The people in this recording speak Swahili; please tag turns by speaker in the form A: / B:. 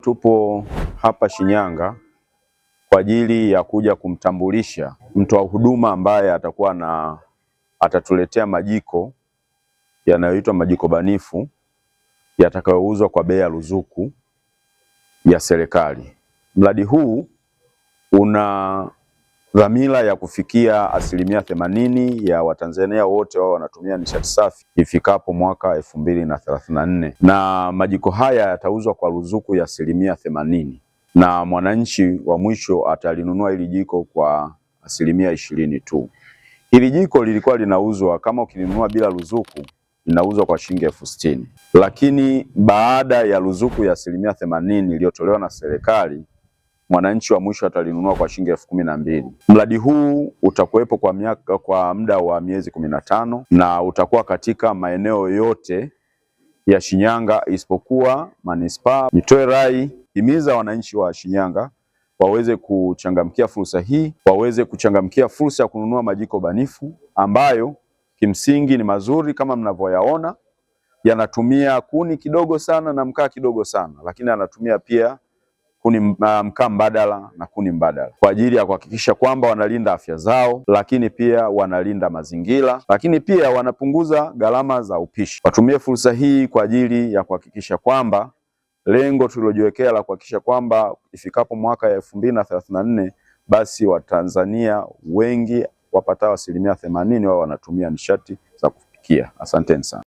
A: Tupo hapa Shinyanga kwa ajili ya kuja kumtambulisha mtoa huduma ambaye atatuletea majiko yanayoitwa majiko banifu yatakayouzwa kwa bei ya ruzuku ya serikali. Mradi huu una dhamira ya kufikia 80% ya Watanzania wote wao wanatumia nishati safi ifikapo mwaka 2034, na majiko haya yatauzwa kwa ruzuku ya 80%, na mwananchi wa mwisho atalinunua hili jiko kwa 20% tu. Hili jiko lilikuwa linauzwa, kama ukilinunua bila ruzuku, linauzwa kwa shilingi 60,000, lakini baada ya ruzuku ya 80% iliyotolewa na serikali, mwananchi wa mwisho atalinunua kwa shilingi 12,000. Mradi huu utakuwepo kwa muda wa miezi 15 na utakuwa katika maeneo yote ya Shinyanga isipokuwa manispaa. Nitoe rai, himiza wananchi wa Shinyanga waweze kuchangamkia fursa hii, waweze kuchangamkia fursa ya kununua majiko banifu ambayo kimsingi ni mazuri kama mnavyoyaona, yanatumia kuni kidogo sana na mkaa kidogo sana, lakini anatumia pia mkaa mbadala na kuni mbadala kwa ajili ya kuhakikisha kwamba wanalinda afya zao, lakini pia wanalinda mazingira, lakini pia wanapunguza gharama za upishi. Watumie fursa hii kwa ajili ya kuhakikisha kwamba lengo tulilojiwekea la kuhakikisha kwamba ifikapo mwaka 2034 basi Watanzania wengi wapatao 80% wao wanatumia nishati za kupikia. Asanteni sana.